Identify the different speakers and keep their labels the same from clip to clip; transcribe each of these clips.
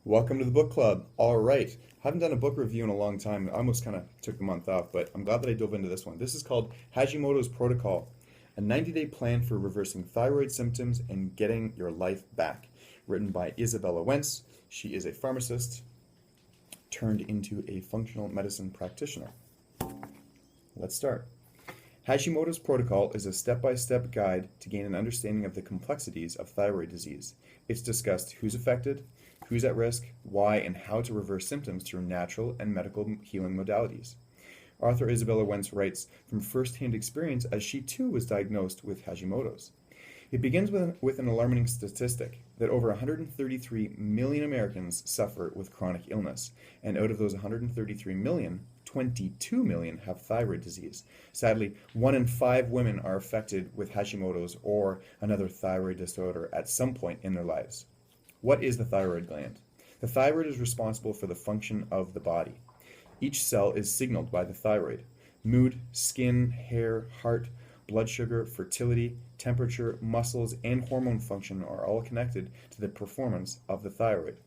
Speaker 1: Welcome to the book club. All right. Haven't done a book review in a long time. I almost kind of took a month off, but I'm glad that I dove into this one. This is called Hashimoto's Protocol, a 90-day plan for reversing thyroid symptoms and getting your life back. Written by Isabella Wentz. She is a pharmacist turned into a functional medicine practitioner. Let's start. Hashimoto's Protocol is a step-by-step guide to gain an understanding of the complexities of thyroid disease. It's discussed who's affected, who's at risk, why, and how to reverse symptoms through natural and medical healing modalities. Author Isabella Wentz writes from first-hand experience as she too was diagnosed with Hashimoto's. It begins with an alarming statistic that over 133 million Americans suffer with chronic illness, and out of those 133 million, 22 million have thyroid disease. Sadly, 1 in 5 women are affected with Hashimoto's or another thyroid disorder at some point in their lives. What is the thyroid gland? The thyroid is responsible for the function of the body. Each cell is signaled by the thyroid. Mood, skin, hair, heart, blood sugar, fertility, temperature, muscles, and hormone function are all connected to the performance of the thyroid.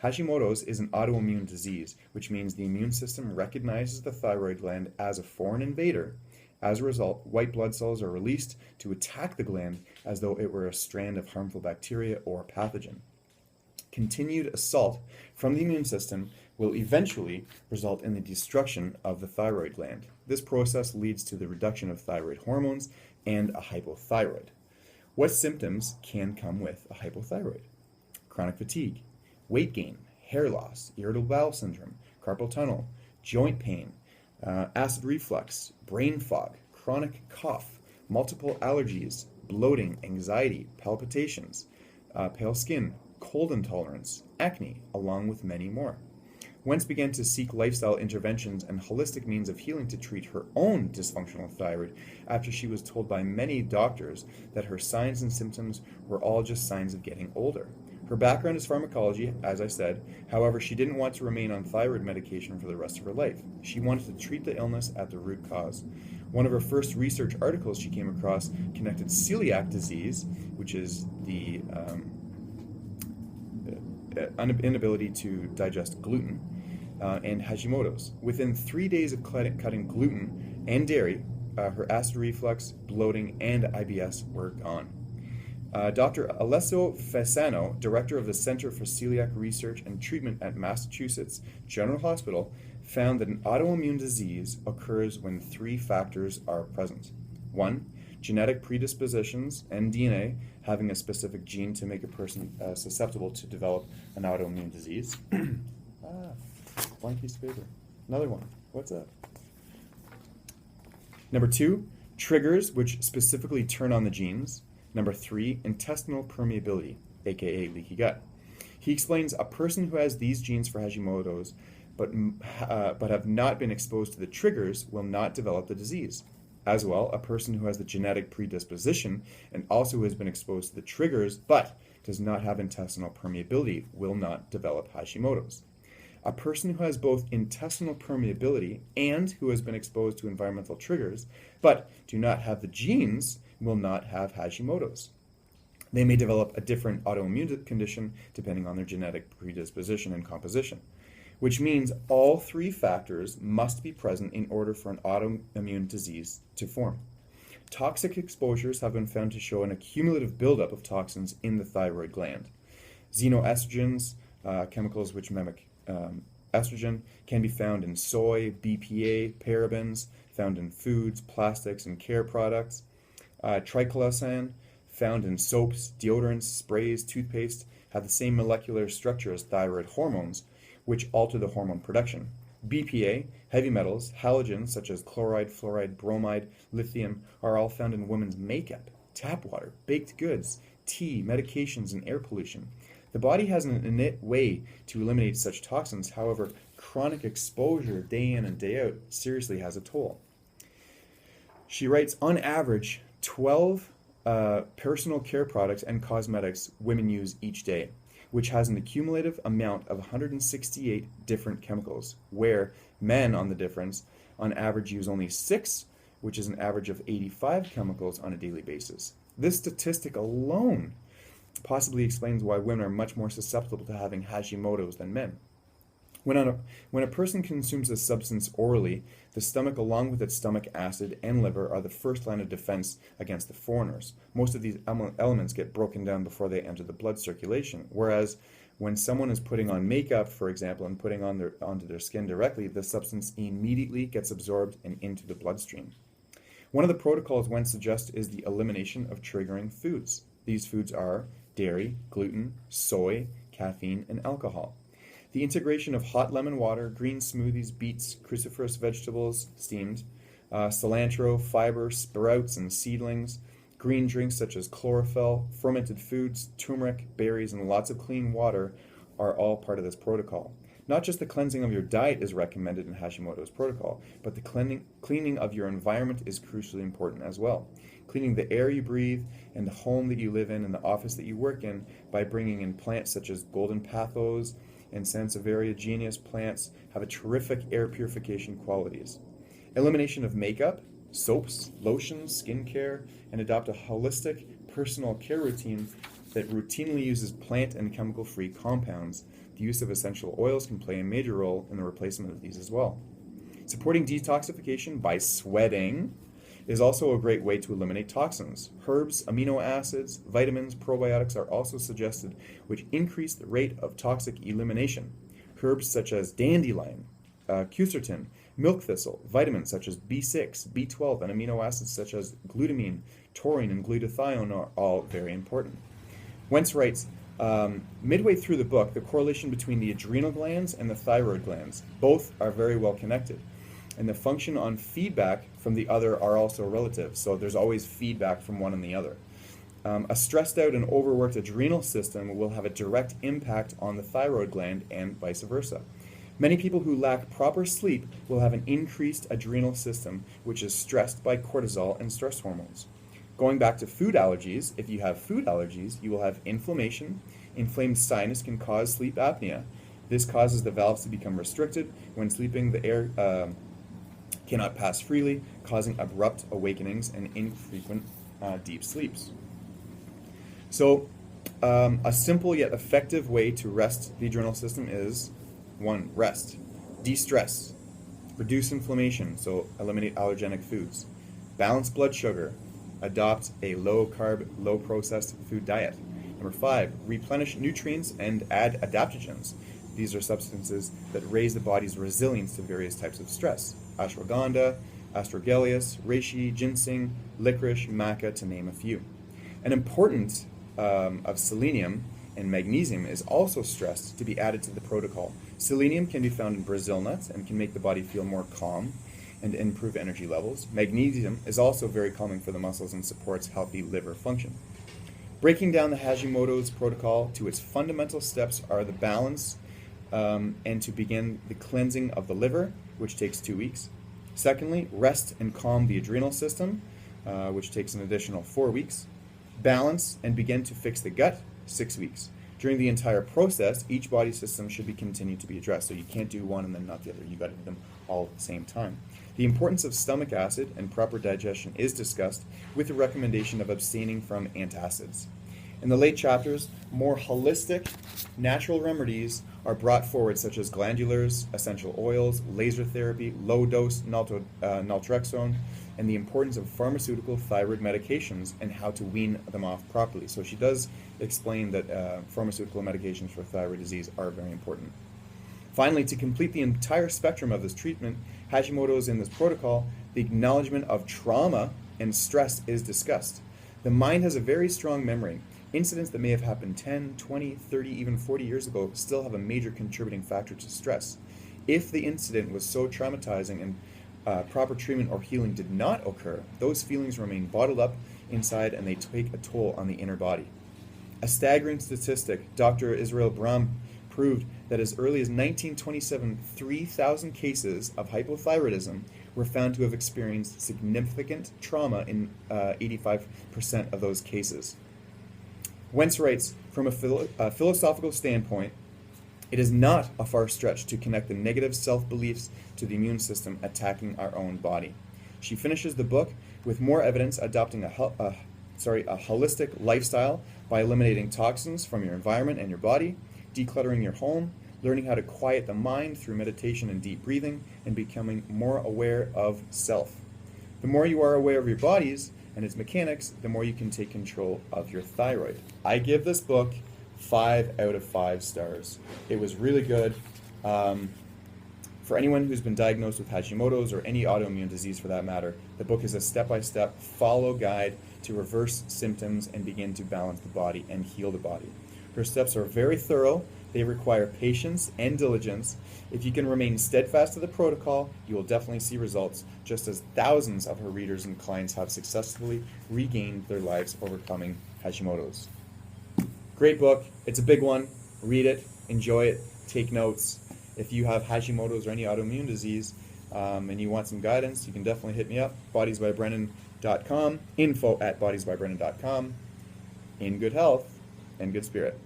Speaker 1: Hashimoto's is an autoimmune disease, which means the immune system recognizes the thyroid gland as a foreign invader. As a result, white blood cells are released to attack the gland as though it were a strand of harmful bacteria or pathogen. Continued assault from the immune system will eventually result in the destruction of the thyroid gland. This process leads to the reduction of thyroid hormones and a hypothyroid. What symptoms can come with a hypothyroid? Chronic fatigue, weight gain, hair loss, irritable bowel syndrome, carpal tunnel, joint pain, acid reflux, brain fog, chronic cough, multiple allergies, bloating, anxiety, palpitations, pale skin, cold intolerance, acne, along with many more. Wentz began to seek lifestyle interventions and holistic means of healing to treat her own dysfunctional thyroid after she was told by many doctors that her signs and symptoms were all just signs of getting older. Her background is pharmacology, as I said. However, she didn't want to remain on thyroid medication for the rest of her life. She wanted to treat the illness at the root cause. One of her first research articles she came across connected celiac disease, which is the inability to digest gluten, and Hashimoto's. Within 3 days of cutting gluten and dairy, her acid reflux, bloating, and IBS were gone. Dr. Alessio Fasano, director of the Center for Celiac Research and Treatment at Massachusetts General Hospital, found that an autoimmune disease occurs when 3 factors are present. 1. Genetic predispositions and DNA, having a specific gene to make a person susceptible to develop an autoimmune disease. Blank piece of paper. Another one. What's that? Number 2, triggers which specifically turn on the genes. Number 3, intestinal permeability, aka leaky gut. He explains a person who has these genes for Hashimoto's but have not been exposed to the triggers will not develop the disease. As well, a person who has the genetic predisposition and also has been exposed to the triggers but does not have intestinal permeability will not develop Hashimoto's. A person who has both intestinal permeability and who has been exposed to environmental triggers but do not have the genes will not have Hashimoto's. They may develop a different autoimmune condition depending on their genetic predisposition and composition, which means all 3 factors must be present in order for an autoimmune disease to form. Toxic exposures have been found to show an accumulative buildup of toxins in the thyroid gland. Xenoestrogens, chemicals which mimic estrogen, can be found in soy, BPA, parabens, found in foods, plastics, and care products. Triclosan, found in soaps, deodorants, sprays, toothpaste, have the same molecular structure as thyroid hormones, which alter the hormone production. BPA, heavy metals, halogens such as chloride, fluoride, bromide, lithium are all found in women's makeup, tap water, baked goods, tea, medications, and air pollution. The body has an innate way to eliminate such toxins. However, chronic exposure day in and day out seriously has a toll. She writes, on average, 12 personal care products and cosmetics women use each day, which has an accumulative amount of 168 different chemicals, where men, on the difference, on average use only 6, which is an average of 85 chemicals on a daily basis. This statistic alone possibly explains why women are much more susceptible to having Hashimoto's than men. When a person consumes this substance orally, the stomach, along with its stomach acid and liver, are the first line of defense against the foreigners. Most of these elements get broken down before they enter the blood circulation, whereas when someone is putting on makeup, for example, and putting onto their skin directly, the substance immediately gets absorbed and into the bloodstream. One of the protocols one suggests is the elimination of triggering foods. These foods are dairy, gluten, soy, caffeine, and alcohol. The integration of hot lemon water, green smoothies, beets, cruciferous vegetables, steamed, cilantro, fiber, sprouts and seedlings, green drinks such as chlorophyll, fermented foods, turmeric, berries, and lots of clean water are all part of this protocol. Not just the cleansing of your diet is recommended in Hashimoto's protocol, but the cleaning of your environment is crucially important as well. Cleaning the air you breathe and the home that you live in and the office that you work in by bringing in plants such as golden pothos and Sansevieria genius plants have a terrific air purification qualities. Elimination of makeup, soaps, lotions, skincare, and adopt a holistic personal care routine that routinely uses plant and chemical-free compounds. The use of essential oils can play a major role in the replacement of these as well. Supporting detoxification by sweating is also a great way to eliminate toxins. Herbs, amino acids, vitamins, probiotics are also suggested, which increase the rate of toxic elimination. Herbs such as dandelion, quercetin, milk thistle, vitamins such as B6, B12, and amino acids such as glutamine, taurine, and glutathione are all very important. Wentz writes, midway through the book, the correlation between the adrenal glands and the thyroid glands, both are very well connected. And the function on feedback from the other are also relative, so there's always feedback from one and the other. A stressed out and overworked adrenal system will have a direct impact on the thyroid gland and vice versa. Many people who lack proper sleep will have an increased adrenal system, which is stressed by cortisol and stress hormones. Going back to food allergies, if you have food allergies, you will have inflammation. Inflamed sinus can cause sleep apnea. This causes the valves to become restricted. When sleeping, the air cannot pass freely, causing abrupt awakenings and infrequent deep sleeps. So, a simple yet effective way to rest the adrenal system is 1. Rest. De-stress. Reduce inflammation, so eliminate allergenic foods. Balance blood sugar. Adopt a low-carb, low-processed food diet. Number 5. Replenish nutrients and add adaptogens. These are substances that raise the body's resilience to various types of stress. Ashwagandha, astragalus, reishi, ginseng, licorice, maca, to name a few. An importance of selenium and magnesium is also stressed to be added to the protocol. Selenium can be found in Brazil nuts and can make the body feel more calm and improve energy levels. Magnesium is also very calming for the muscles and supports healthy liver function. Breaking down the Hashimoto's protocol to its fundamental steps are the balance and to begin the cleansing of the liver, which takes 2 weeks. Secondly, rest and calm the adrenal system, which takes an additional 4 weeks. Balance and begin to fix the gut, 6 weeks. During the entire process, each body system should be continued to be addressed, so you can't do one and then not the other. You got to do them all at the same time. The importance of stomach acid and proper digestion is discussed, with the recommendation of abstaining from antacids. In the late chapters, more holistic, natural remedies are brought forward, such as glandulars, essential oils, laser therapy, low-dose naltrexone, and the importance of pharmaceutical thyroid medications and how to wean them off properly. So she does explain that pharmaceutical medications for thyroid disease are very important. Finally, to complete the entire spectrum of this treatment, Hashimoto's in this protocol, the acknowledgement of trauma and stress is discussed. The mind has a very strong memory. Incidents that may have happened 10, 20, 30, even 40 years ago still have a major contributing factor to stress. If the incident was so traumatizing and proper treatment or healing did not occur, those feelings remain bottled up inside and they take a toll on the inner body. A staggering statistic, Dr. Israel Brahm proved that as early as 1927, 3,000 cases of hypothyroidism were found to have experienced significant trauma in 85% of those cases. Wentz writes, from a philosophical standpoint, it is not a far stretch to connect the negative self-beliefs to the immune system attacking our own body. She finishes the book with more evidence adopting a holistic lifestyle by eliminating toxins from your environment and your body, decluttering your home, learning how to quiet the mind through meditation and deep breathing, and becoming more aware of self. The more you are aware of your bodies and its mechanics, the more you can take control of your thyroid. I give this book 5 out of 5 stars. It was really good. For anyone who's been diagnosed with Hashimoto's or any autoimmune disease for that matter, the book is a step-by-step follow guide to reverse symptoms and begin to balance the body and heal the body. Her steps are very thorough. They require patience and diligence. If you can remain steadfast to the protocol, you will definitely see results, just as thousands of her readers and clients have successfully regained their lives overcoming Hashimoto's. Great book. It's a big one. Read it, enjoy it, take notes. If you have Hashimoto's or any autoimmune disease and you want some guidance, you can definitely hit me up, bodiesbybrennan.com, info@bodiesbybrennan.com. In good health and good spirit.